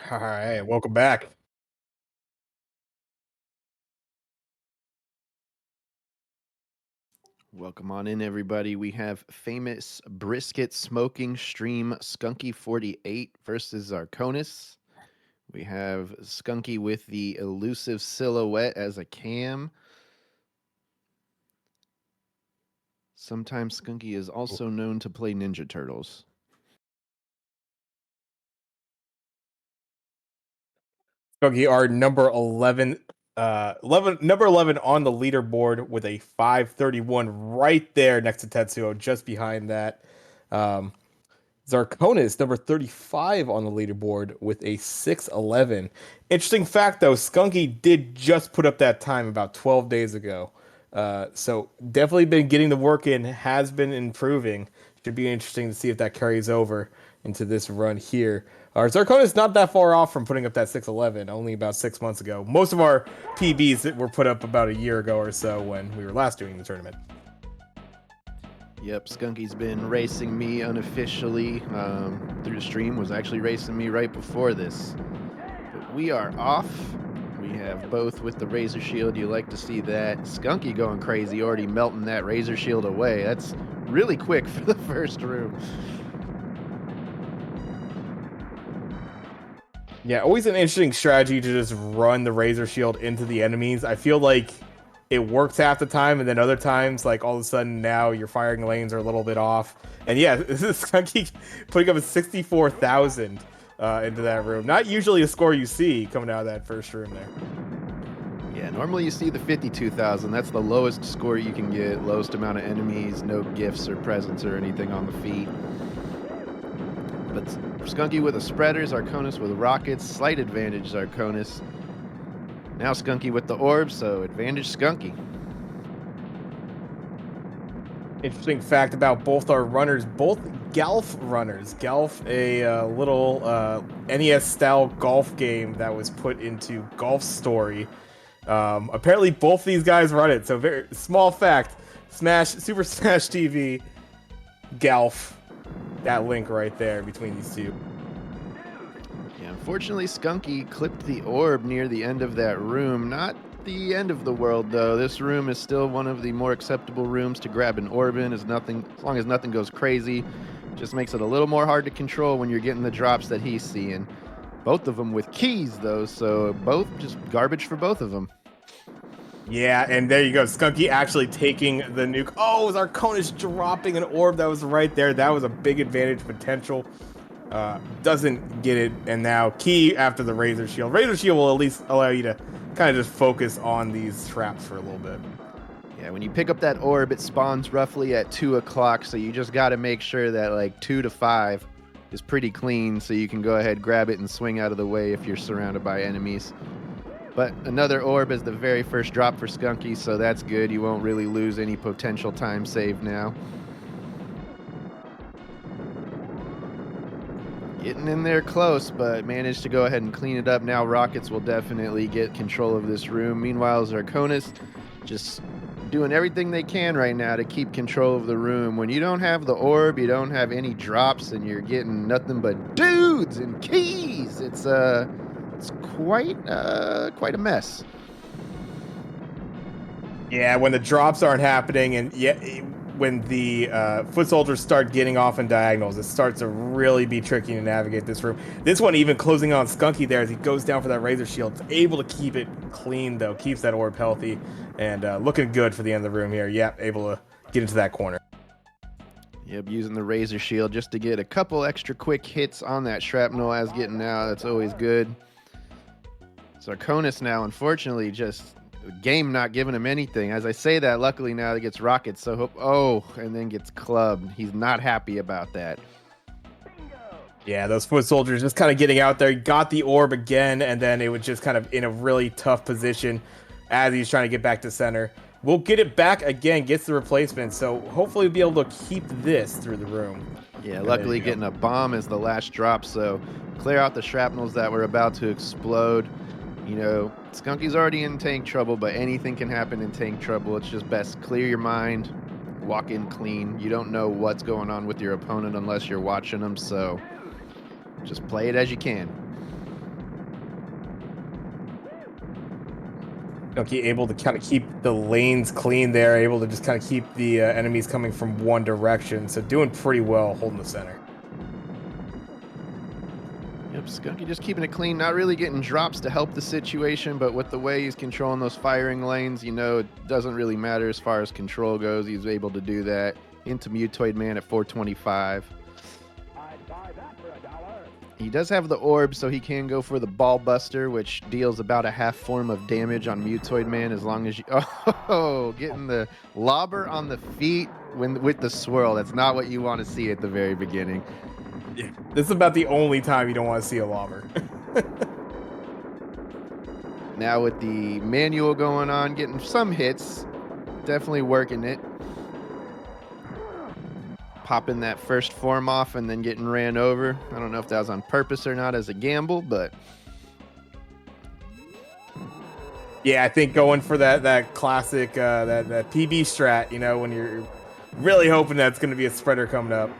All right, welcome back. Welcome on in, everybody. We have famous brisket smoking stream Skunky48 versus Zarconis. We have Skunky with the elusive silhouette as a cam. Sometimes Skunky is also known to play Ninja Turtles. Boogie are number 11, 11, number 11 on the leaderboard with a 531 right there next to Tetsuo, just behind that. Um, Zarconis, number 35 on the leaderboard with a 611. Interesting fact though, Skunky did just put up that time about 12 days ago. So definitely been getting the work in, has been improving. Should be interesting to see if that carries over into this run here. Our Zarconis not that far off from putting up that 611, only about 6 months ago. Most of our PBs that were put up about a year ago or so when we were last doing the tournament. Yep, Skunky's been racing me unofficially through the stream, was actually racing me right before this. But we are off. We have both with the Razor Shield. You like to see that. Skunky going crazy, already melting that Razor Shield away. That's really quick for the first room. Yeah, always an interesting strategy to just run the Razor Shield into the enemies. I feel like it works half the time, and then other times, like all of a sudden now your firing lanes are a little bit off. And yeah, this is Skunky putting up a 64,000 into that room. Not usually a score you see coming out of that first room there. Yeah, normally you see the 52,000. That's the lowest score you can get, lowest amount of enemies, no gifts or presents or anything on the feet. But Skunky with a spreader, Zarconis with rockets, slight advantage Zarconis. Now Skunky with the orb, so advantage Skunky. Interesting fact about both our runners, both golf runners. Golf, a little NES style golf game that was put into Golf Story. Apparently, both these guys run it. So, very small fact: Smash, Super Smash TV, Golf. That link right there between these two. Yeah, unfortunately, Skunky clipped the orb near the end of that room. Not the end of the world, though. This room is still one of the more acceptable rooms to grab an orb in, as long as nothing goes crazy. Just makes it a little more hard to control when you're getting the drops that he's seeing. Both of them with keys, though, so both just garbage for both of them. Yeah, and there you go. Skunky actually taking the nuke. Oh, Zarconis dropping an orb that was right there. That was a big advantage potential. Doesn't get it, and now key after the Razor Shield. Razor Shield will at least allow you to kind of just focus on these traps for a little bit. Yeah, when you pick up that orb, it spawns roughly at 2 o'clock, so you just got to make sure that like 2 to 5 is pretty clean, so you can go ahead, grab it, and swing out of the way if you're surrounded by enemies. But another orb is the very first drop for Skunky, so that's good. You won't really lose any potential time save now. Getting in there close, but managed to go ahead and clean it up. Now Rockets will definitely get control of this room. Meanwhile, Zarconis just doing everything they can right now to keep control of the room. When you don't have the orb, you don't have any drops, and you're getting nothing but dudes and keys. It's quite a mess. Yeah, when the drops aren't happening, and when the foot soldiers start getting off in diagonals, it starts to really be tricky to navigate this room. This one even closing on Skunky there as he goes down for that Razor Shield. It's able to keep it clean, though. Keeps that orb healthy and looking good for the end of the room here. Yeah, able to get into that corner. Yep, using the Razor Shield just to get a couple extra quick hits on that shrapnel as getting out. That's always good. Zarconis now, unfortunately, just game not giving him anything. As I say that, luckily now he gets rockets, so and then gets clubbed. He's not happy about that. Yeah, those foot soldiers just kind of getting out there. Got the orb again, and then it was just kind of in a really tough position as he's trying to get back to center. We'll get it back again, gets the replacement, so hopefully we'll be able to keep this through the room. Yeah, luckily getting a bomb as the last drop, so clear out the shrapnels that were about to explode. You know, Skunky's already in tank trouble, but anything can happen in tank trouble. It's just best clear your mind, walk in clean. You don't know what's going on with your opponent unless you're watching them, so just play it as you can. Skunky able to kind of keep the lanes clean there, able to just kind of keep the enemies coming from one direction. So doing pretty well holding the center. Yep, Skunky just keeping it clean, not really getting drops to help the situation, but with the way he's controlling those firing lanes, you know, it doesn't really matter as far as control goes. He's able to do that. Into Mutoid Man at 425. He does have the orb, so he can go for the Ball Buster, which deals about a half form of damage on Mutoid Man as long as you... Oh, getting the lobber on the feet with the swirl. That's not what you want to see at the very beginning. Yeah, this is about the only time you don't want to see a lobber. Now with the manual going on, getting some hits. Definitely working it. Popping that first form off and then getting ran over. I don't know if that was on purpose or not as a gamble, but... Yeah, I think going for that classic, that PB strat, you know, when you're really hoping that's going to be a spreader coming up,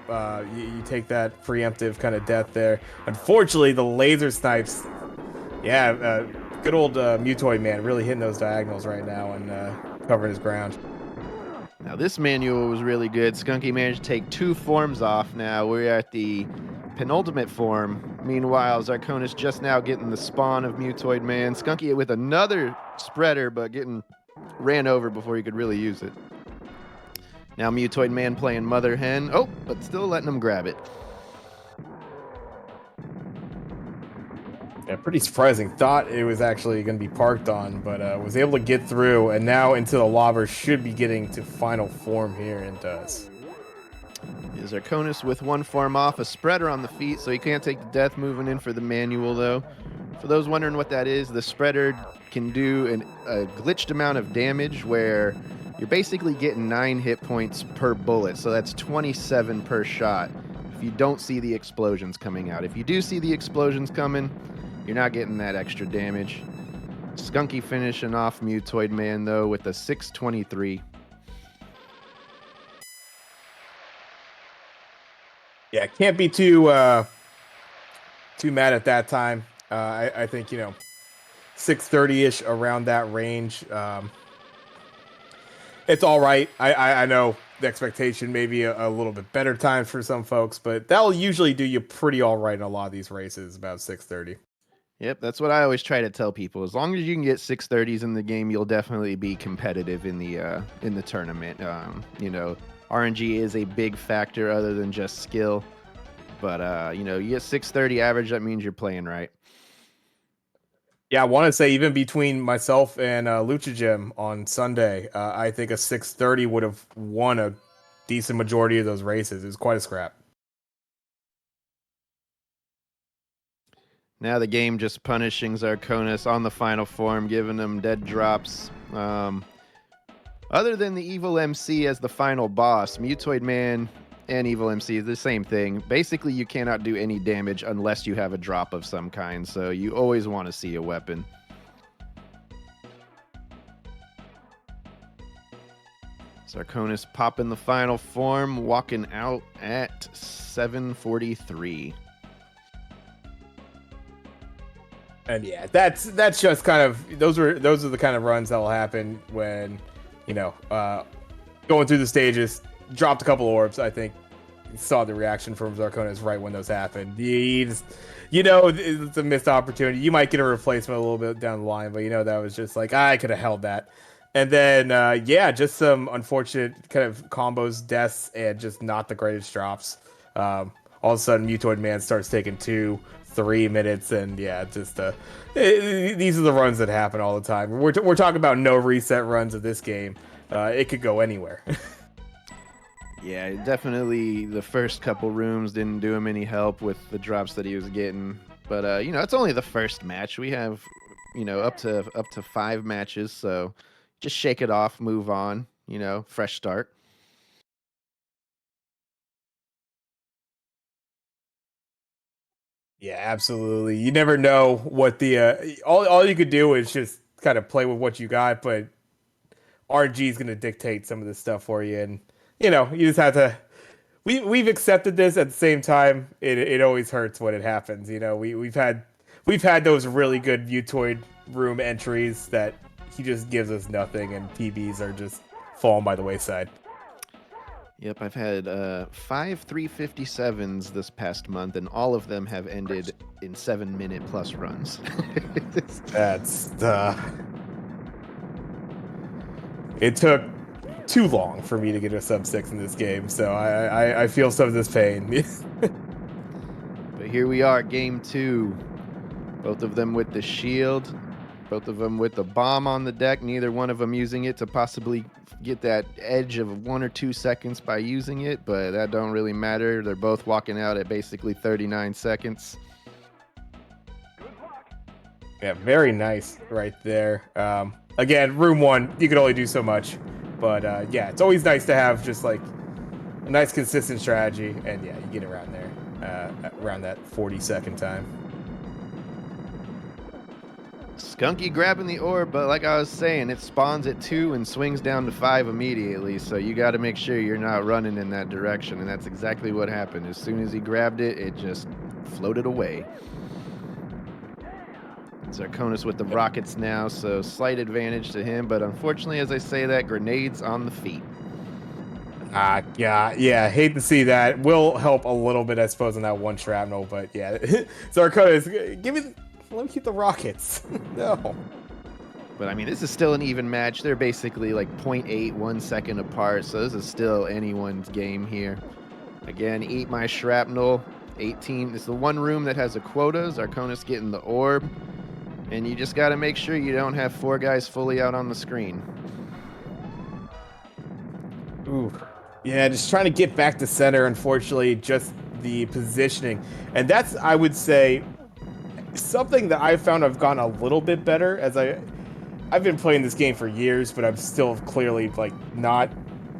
you take that preemptive kind of death there. Unfortunately, the laser snipes, yeah, good old Mutoid Man really hitting those diagonals right now and covering his ground. Now this manual was really good. Skunky managed to take 2 forms off. Now we're at the penultimate form. Meanwhile, Zarconis just now getting the spawn of Mutoid Man. Skunky with another spreader, but getting ran over before he could really use it. Now Mutoid Man playing Mother Hen. Oh, but still letting him grab it. Yeah, pretty surprising. Thought it was actually going to be parked on, but was able to get through, and now into the lobber should be getting to final form here, and does. Zarconis with 1 form off, a spreader on the feet, so he can't take the death moving in for the manual, though. For those wondering what that is, the spreader can do a glitched amount of damage where you're basically getting 9 hit points per bullet, so that's 27 per shot if you don't see the explosions coming out. If you do see the explosions coming, you're not getting that extra damage. Skunky finishing off Mutoid Man, though, with a 623. Yeah, can't be too mad at that time. I think, you know, 630-ish around that range. It's all right. I know the expectation may be a little bit better times for some folks, but that'll usually do you pretty all right in a lot of these races, about 630. Yep, that's what I always try to tell people. As long as you can get 630s in the game, you'll definitely be competitive in the tournament. You know, RNG is a big factor other than just skill. But you know, you get 630 average, that means you're playing right. Yeah, I want to say even between myself and Lucha Gym on Sunday, I think a 630 would have won a decent majority of those races. It was quite a scrap. Now the game just punishing Zarconis on the final form, giving him dead drops. Other than the Evil MC as the final boss, Mutoid Man and Evil MC is the same thing. Basically, you cannot do any damage unless you have a drop of some kind, so you always want to see a weapon. Zarconis popping the final form, walking out at 743. And yeah, that's just kind of those are the kind of runs that will happen when, you know, going through the stages, dropped a couple orbs. I think saw the reaction from Zarconis right when those happened. You know, it's a missed opportunity. You might get a replacement a little bit down the line, but you know that was just like I could have held that. And then yeah, just some unfortunate kind of combos, deaths, and just not the greatest drops. All of a sudden, Mutoid Man starts taking 2-3 minutes, and yeah, just these are the runs that happen all the time. We're talking about no reset runs of this game. It could go anywhere. Yeah, definitely the first couple rooms didn't do him any help with the drops that he was getting. But you know, it's only the first match. We have, you know, up to 5 matches, so just shake it off, move on, you know, fresh start. Yeah, absolutely. You never know what the all you could do is just kind of play with what you got, but RG is going to dictate some of this stuff for you, and you know you just have to. We've accepted this. At the same time, it always hurts when it happens. You know, we've had those really good Mutoid room entries that he just gives us nothing, and PBs are just falling by the wayside. Yep, I've had 5 357s this past month, and all of them have ended in 7-minute plus runs. That's it took too long for me to get a sub 6 in this game, so I feel some of this pain. But here we are, game 2. Both of them with the shield, both of them with the bomb on the deck, neither one of them using it to possibly get that edge of 1 or 2 seconds by using it, but that don't really matter. They're both walking out at basically 39 seconds. Yeah, very nice right there. Again, room 1, you can only do so much, but yeah, it's always nice to have just like a nice consistent strategy, and yeah, you get around there, around that 40-second time. Skunky grabbing the orb, but like I was saying, it spawns at 2 and swings down to 5 immediately, so you got to make sure you're not running in that direction, and that's exactly what happened. As soon as he grabbed it, it just floated away. Zarconis with the rockets now, so slight advantage to him, but unfortunately, as I say that, grenades on the feet. Yeah, hate to see that. Will help a little bit, I suppose, on that one shrapnel, but yeah. Zarconis, let me keep the rockets. No. But I mean, this is still an even match. They're basically like 0.8, 1 second apart, so this is still anyone's game here. Again, eat my shrapnel. 18. It's the one room that has a quota. Zarconis getting the orb. And you just got to make sure you don't have 4 guys fully out on the screen. Ooh. Yeah, just trying to get back to center, unfortunately, just the positioning. And that's, I would say, something that I found I've gotten a little bit better as I've been playing this game for years, but I'm still clearly like not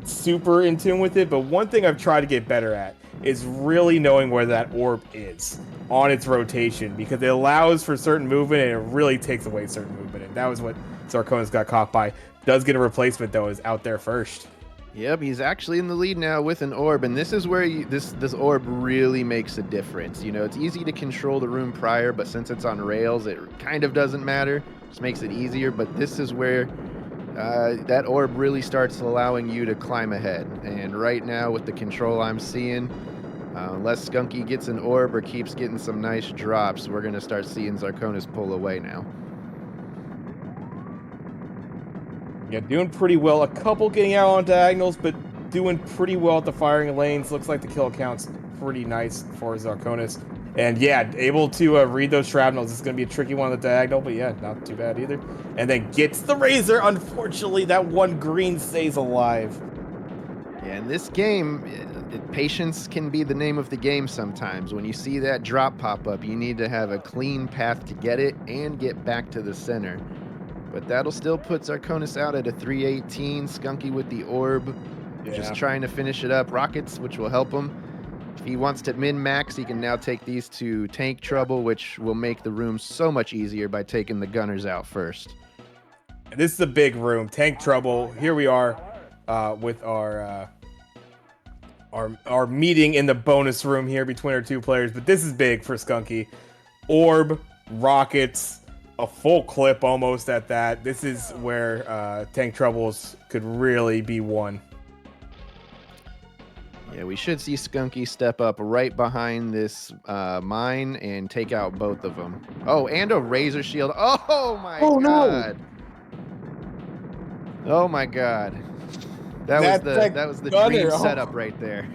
super in tune with it. But one thing I've tried to get better at is really knowing where that orb is on its rotation, because it allows for certain movement and it really takes away certain movement. And that was what Zarconis got caught by. Does get a replacement though, is out there first. Yep, he's actually in the lead now with an orb, and this is where this orb really makes a difference. You know, it's easy to control the room prior, but since it's on rails, it kind of doesn't matter. Just makes it easier, but this is where that orb really starts allowing you to climb ahead. And right now, with the control I'm seeing, unless Skunky gets an orb or keeps getting some nice drops, we're going to start seeing Zarconis pull away now. Yeah, doing pretty well. A couple getting out on diagonals, but doing pretty well at the firing lanes. Looks like the kill count's pretty nice for Zarconis. And yeah, able to read those shrapnels. It's going to be a tricky one on the diagonal, but yeah, not too bad either. And then gets the razor. Unfortunately, that one green stays alive. Yeah, in this game, patience can be the name of the game sometimes. When you see that drop pop up, you need to have a clean path to get it and get back to the center. But that'll still put Zarconis out at a 318. Skunky with the orb, just trying to finish it up. Rockets, which will help him. If he wants to min-max, he can now take these to tank trouble, which will make the room so much easier by taking the gunners out first. And this is a big room. Tank trouble. Here we are with our meeting in the bonus room here between our two players. But this is big for Skunky. Orb, rockets, a full clip almost at that. This is where tank troubles could really be won. Yeah, we should see Skunky step up right behind this mine and take out both of them. Oh, and a razor shield. Oh my god. No. Oh my god. That was the dream setup right there.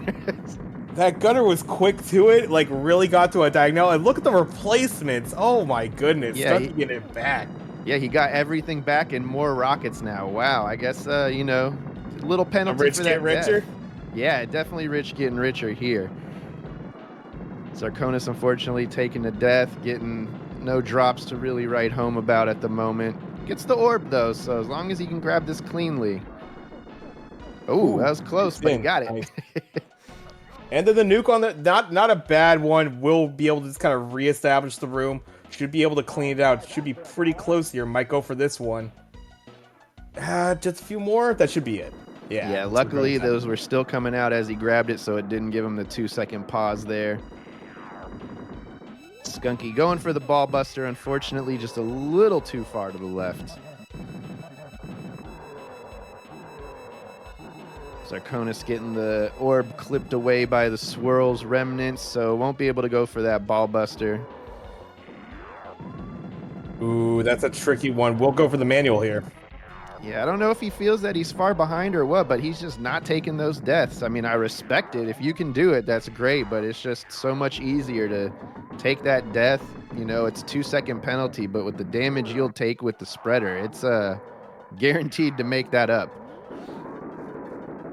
That gunner was quick to it, like really got to a diagonal. And look at the replacements. Oh my goodness. Yeah, Skunky getting it back. Yeah, he got everything back and more rockets now. Wow, I guess, you know, a little penalty for that. Get richer? Death. Yeah, definitely rich getting richer here. Zarconis, unfortunately, taking a death, getting no drops to really write home about at the moment. Gets the orb, though, so as long as he can grab this cleanly. Oh, that was close, but he got it. Nice. And then the nuke on the, not a bad one. Will be able to just kind of reestablish the room. Should be able to clean it out. Should be pretty close here. Might go for this one. Just a few more. That should be it. Yeah, luckily those were still coming out as he grabbed it, so it didn't give him the 2-second pause there. Skunky going for the ball buster, unfortunately just a little too far to the left. Zarconis getting the orb clipped away by the swirl's remnants, so won't be able to go for that ball buster. Ooh, that's a tricky one. We'll go for the manual here. Yeah, I don't know if he feels that he's far behind or what, but he's just not taking those deaths. I mean, I respect it. If you can do it, that's great, but it's just so much easier to take that death. You know, it's 2-second penalty, but with the damage you'll take with the spreader, it's guaranteed to make that up.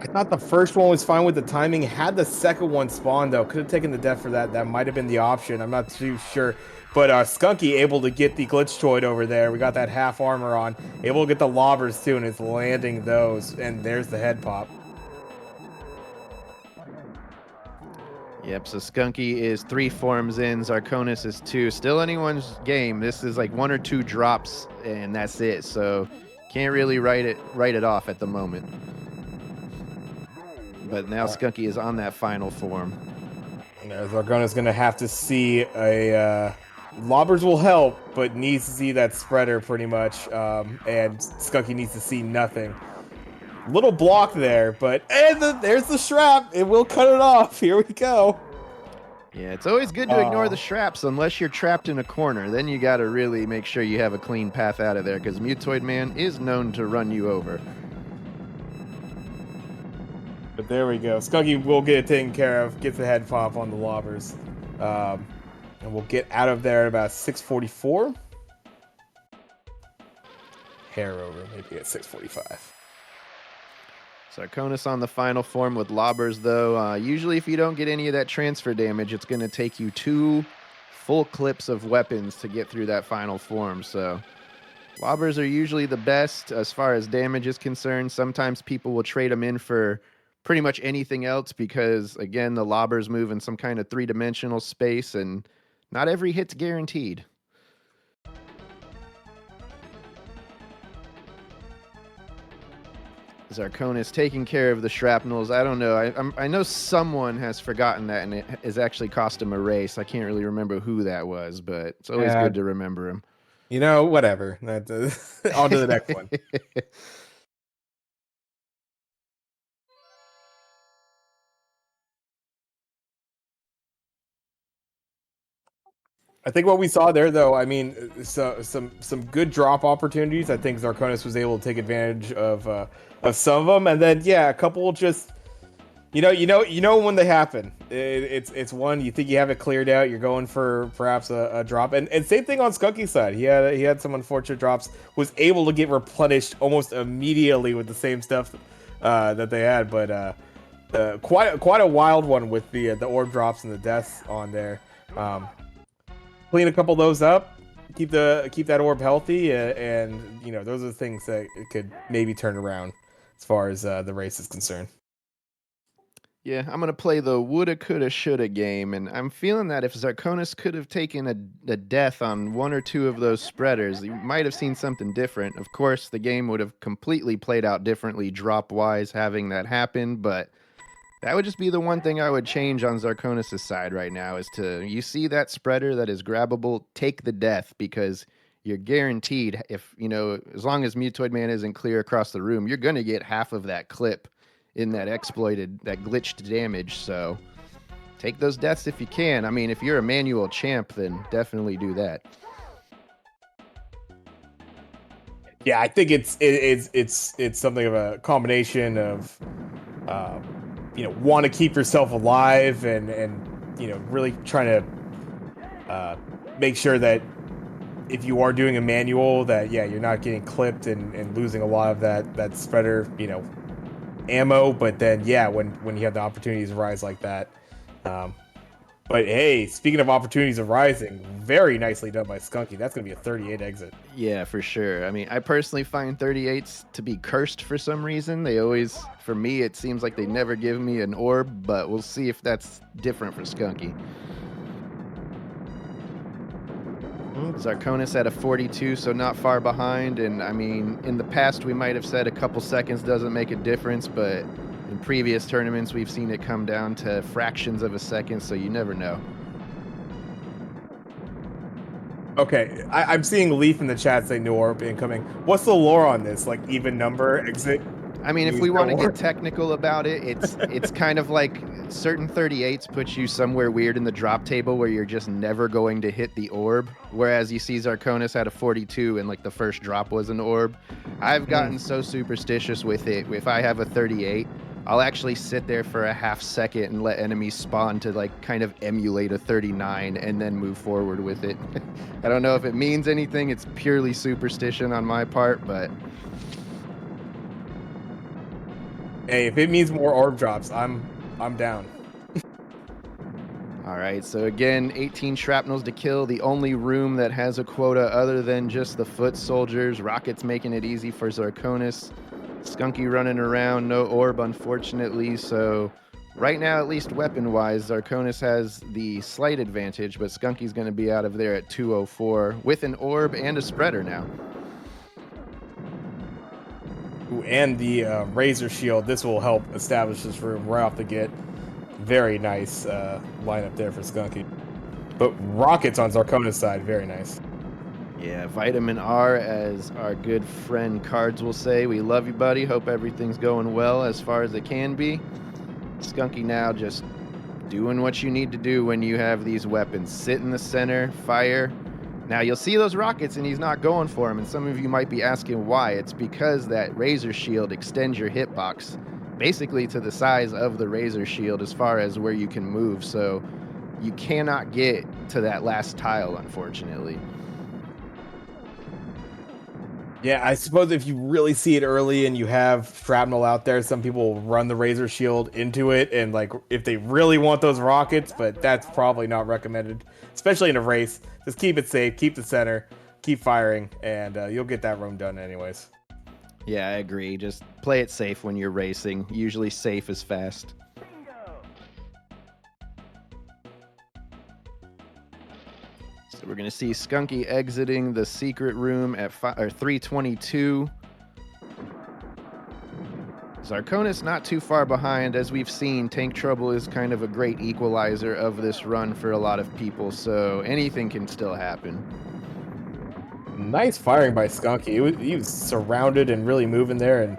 I thought the first one was fine with the timing. Had the second one spawned, though. Could have taken the death for that. That might have been the option. I'm not too sure. But Skunky able to get the glitch toid over there. We got that half armor on. Able to get the lobbers, too, and it's landing those. And there's the head pop. Yep, so Skunky is 3 forms in, Zarconis is 2. Still anyone's game. This is like 1 or 2 drops, and that's it. So can't really write it off at the moment. But now Skunky is on that final form. Zarconis going to have to see a... Lobbers will help, but needs to see that spreader pretty much. And Skunky needs to see nothing. Little block there, but... And there's the strap! It will cut it off. Here we go. Yeah, it's always good to ignore the straps unless you're trapped in a corner. Then you got to really make sure you have a clean path out of there, because Mutoid Man is known to run you over. But there we go. Skunky will get it taken care of. Gets the head pop on the lobbers. And we'll get out of there at about 6:44. Hair over, maybe at 6:45. Zarconis on the final form with lobbers, though. Usually if you don't get any of that transfer damage, it's going to take you 2 full clips of weapons to get through that final form. So lobbers are usually the best as far as damage is concerned. Sometimes people will trade them in for pretty much anything else because, again, the lobbers move in some kind of 3-dimensional space, and not every hit's guaranteed. Zarconis taking care of the shrapnels. I don't know. I know someone has forgotten that, and it has actually cost him a race. I can't really remember who that was, but it's always good to remember him. You know, whatever. On to the next one. I think what we saw there, though, I mean, some good drop opportunities. I think Zarconis was able to take advantage of some of them, and then a couple just, you know when they happen. It's one you think you have it cleared out. You're going for perhaps a drop, and same thing on Skunky's side. He had some unfortunate drops. Was able to get replenished almost immediately with the same stuff that they had, but quite a wild one with the orb drops and the deaths on there. Clean a couple of those up, keep that orb healthy, and those are the things that it could maybe turn around as far as the race is concerned. Yeah, I'm gonna play the woulda, coulda, shoulda game, and I'm feeling that if Zarconis could have taken a death on 1 or 2 of those spreaders, you might have seen something different. Of course, the game would have completely played out differently drop-wise having that happen, but that would just be the one thing I would change on Zarconis' side right now is you see that spreader that is grabbable, take the death, because you're guaranteed, if, as long as Mutoid Man isn't clear across the room, you're going to get half of that clip in that glitched damage. So take those deaths if you can. I mean, if you're a manual champ, then definitely do that. Yeah, I think it's something of a combination of want to keep yourself alive and really trying to make sure that if you are doing a manual that you're not getting clipped and losing a lot of that spreader ammo, but then when you have the opportunities arise like that. But hey, speaking of opportunities arising, very nicely done by Skunky. That's going to be a 38 exit. Yeah, for sure. I mean, I personally find 38s to be cursed for some reason. They always, for me, it seems like they never give me an orb, but we'll see if that's different for Skunky. Zarconis at a 42, so not far behind. And I mean, in the past, we might have said a couple seconds doesn't make a difference, but in previous tournaments, we've seen it come down to fractions of a second, so you never know. Okay, I'm seeing Leaf in the chat say no orb incoming. What's the lore on this? Like even number exit? I mean, if Use we no want to get orb. technical about it, it's kind of like certain 38s put you somewhere weird in the drop table where you're just never going to hit the orb. Whereas you see Zarconis had a 42 and like the first drop was an orb. I've gotten so superstitious with it. If I have a 38, I'll actually sit there for a half second and let enemies spawn to like kind of emulate a 39 and then move forward with it. I don't know if it means anything. It's purely superstition on my part, but Hey, if it means more orb drops, I'm down. all right, so again, 18 shrapnels to kill. The only room that has a quota other than just the foot soldiers. Rockets making it easy for Zarconis. Skunky running around, no orb, unfortunately. So right now, at least weapon-wise, Zarconis has the slight advantage, but Skunky's going to be out of there at 204 with an orb and a spreader now. Ooh, and the razor shield. This will help establish this room right off the get. Very nice lineup there for Skunky. But rockets on Zarconis' side, very nice. Yeah, vitamin R, as our good friend Cards will say. We love you, buddy. Hope everything's going well as far as it can be. Skunky now just doing what you need to do when you have these weapons. Sit in the center, fire. Now you'll see those rockets and he's not going for them. And some of you might be asking why. It's because that razor shield extends your hitbox basically to the size of the razor shield as far as where you can move. So you cannot get to that last tile, unfortunately. Yeah, I suppose if you really see it early and you have shrapnel out there, some people will run the razor shield into it, and like if they really want those rockets, but that's probably not recommended, especially in a race. Just keep it safe, keep the center, keep firing, and you'll get that room done anyways. Yeah, I agree. Just play it safe when you're racing. Usually safe is fast. So we're going to see Skunky exiting the secret room at 322. Zarconis not too far behind. As we've seen, Tank Trouble is kind of a great equalizer of this run for a lot of people, so anything can still happen. Nice firing by Skunky. He was surrounded and really moving there and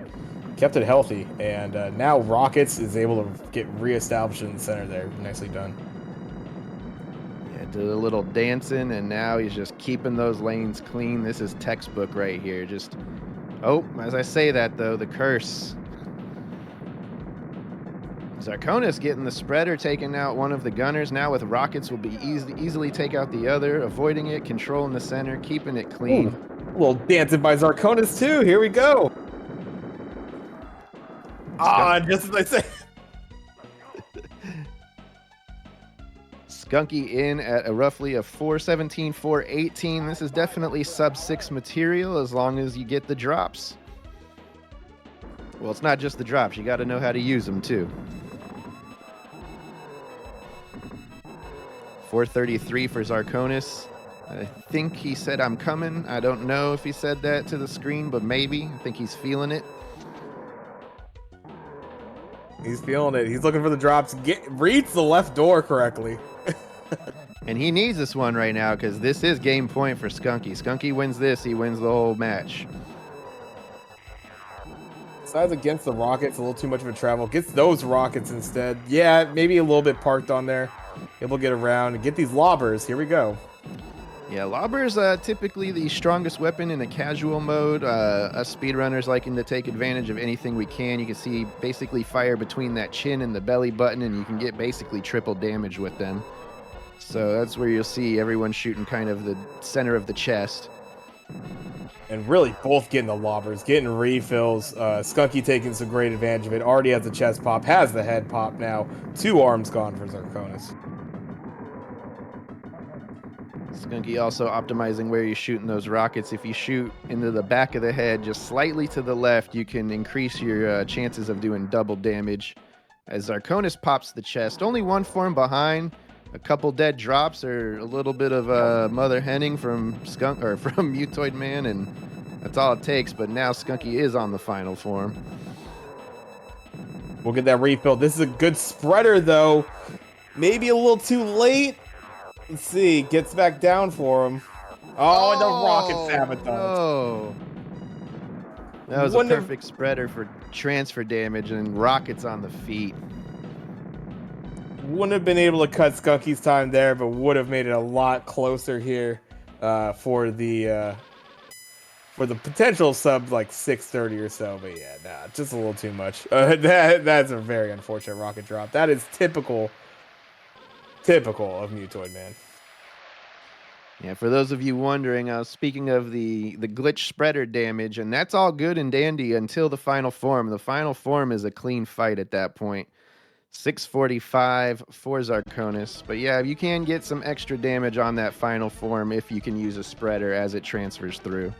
kept it healthy. And now Rockets is able to get reestablished in the center there. Nicely done. Yeah, did a little dancing, and now he's just keeping those lanes clean. This is textbook right here. Just, oh, as I say that, though, the curse. Zarconis getting the spreader, taking out one of the gunners. Now with rockets will be easily take out the other, avoiding it, controlling the center, keeping it clean. Ooh, a little dancing by Zarconis too. Here we go. Just as I say. Skunky in at a roughly a 417, 418. This is definitely sub 6 material as long as you get the drops. Well, it's not just the drops. You got to know how to use them too. 433 for Zarconis. I think he said, "I'm coming." I don't know if he said that to the screen, but maybe. I think he's feeling it. He's feeling it. He's looking for the drops. Reads the left door correctly. And he needs this one right now because this is game point for Skunky. Skunky wins this, he wins the whole match. Decides against the rockets, a little too much of a travel. Gets those rockets instead. Yeah, maybe a little bit parked on there. Able to get around and get these lobbers. Here we go. Yeah, lobbers typically the strongest weapon in a casual mode. Us speedrunners liking to take advantage of anything we can. You can see basically fire between that chin and the belly button, and you can get basically triple damage with them. So that's where you'll see everyone shooting kind of the center of the chest. And really both getting the lobbers, getting refills. Skunky taking some great advantage of it. Already has the chest pop, has the head pop now. 2 arms gone for Zarconis. Skunky also optimizing where you're shooting those rockets. If you shoot into the back of the head, just slightly to the left, you can increase your chances of doing double damage. As Zarconis pops the chest, only one form behind. A couple dead drops or a little bit of mother henning from from Mutoid Man, and that's all it takes. But now Skunky is on the final form. We'll get that refill. This is a good spreader though. Maybe a little too late. Let's see. Gets back down for him. Oh, and the rocket sabotage. No. That was a Wouldn't have perfect spreader for transfer damage and rockets on the feet. wouldn't have been able to cut Skunky's time there, but would have made it a lot closer here for the potential sub like 630 or so. But yeah, nah, just a little too much. That's a very unfortunate rocket drop. That is typical of Mutoid, man. Yeah, for those of you wondering, speaking of the glitch spreader damage, and that's all good and dandy until the final form. The final form is a clean fight at that point. 645 for Zarconis. But yeah, you can get some extra damage on that final form if you can use a spreader as it transfers through.